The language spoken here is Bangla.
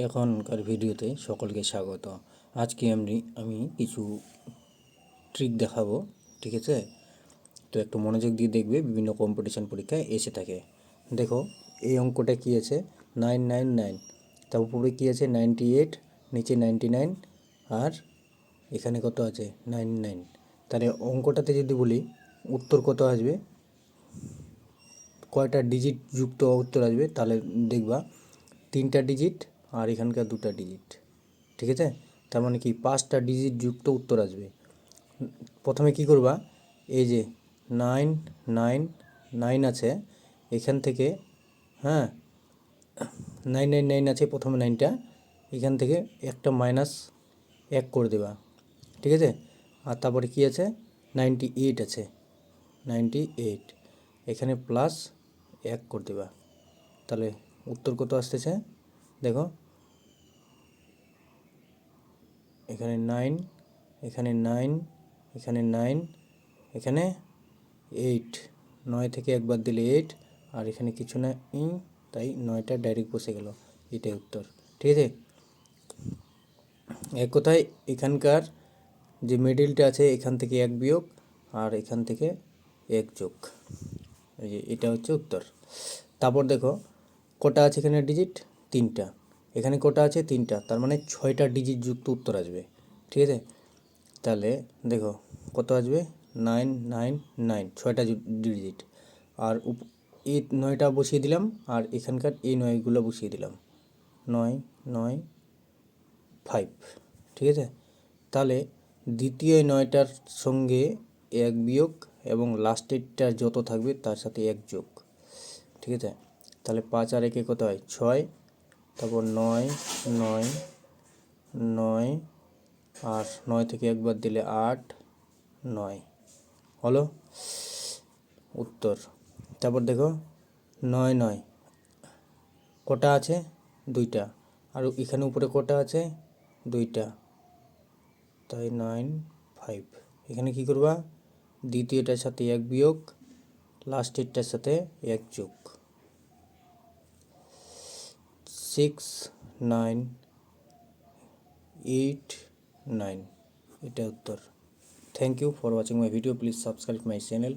এখনকার ভিডিওতে সকলকে স্বাগত। আজকে আমি কিছু ট্রিক দেখাবো, ঠিক আছে? তো একটু মনোযোগ দিয়ে দেখবে, বিভিন্ন কম্পিটিশন পরীক্ষায় এসে থাকে। দেখো এই অঙ্কটা কী আছে, 999, তার উপরে কী আছে 98, নিচে 99, আর এখানে কত আছে 99। তাহলে অঙ্কটাতে যদি বলি উত্তর কত আসবে, কয়টা ডিজিট যুক্ত উত্তর আসবে, তাহলে দেখবা 3টা ডিজিট আর এখানকার 2টা ডিজিট, ঠিক আছে? তার মানে কি 5টা ডিজিট যুক্ত উত্তর আসবে। প্রথমে কি করবা, এই যে 999 আছে এখান থেকে, হ্যাঁ 999 আছে, প্রথমে 9টা, এখান থেকে একটা মাইনাস 1 করে দেবা, ঠিক আছে? আর তারপরে কি আছে 98 আছে, 98 এখানে প্লাস 1 করে দেবা। তাহলে উত্তর কত আসতেছে দেখো, এখানে 9, এখানে 9, এখানে 9, এখানে 8, 9 থেকে একবার দিলে 8, আর এখানে কিছু না, তাই 9টা ডাইরেক্ট বসে গেল, এটাই উত্তর, ঠিক আছে? এক কথায় এখানকার যে মিডিলটা আছে এখান থেকে 1 বিয়োগ আর এখান থেকে 1 যোগ, এই যে এটা হচ্ছে উত্তর। তারপর দেখো কটা আছে এখানে ডিজিট, 3টা, এখানে কটা আছে 3টা, তার মানে 6টা ডিজিট যুক্ত উত্তর আসবে, ঠিক আছে? তাহলে দেখো কত আসবে 999, 6টা ডিজিট, আর এই 9টা বসিয়ে দিলাম, আর এখানকার এই 9গুলো বসিয়ে দিলাম, 995, ঠিক আছে? তাহলে দ্বিতীয় 9টার সঙ্গে 1 বিয়োগ এবং লাস্টেরটা যত থাকবে তার সাথে 1 যোগ, ঠিক আছে? তাহলে 5 আর 1 কত হয় 6, তারপর 9, 9, 9, আর 9 থেকে একবার দিলে 8, 9 হলো উত্তর। তারপর দেখো 9 কটা আছে 2টা, আর এখানে উপরে কটা আছে 2টা, তাই 95। এখানে কি করবা, দ্বিতীয়টার সাথে 1 বিয়োগ, লাস্টেরটার সাথে 1 যোগ, 6, 9, 8, 9, এটা উত্তর। Thank you for watching my video, please subscribe my channel.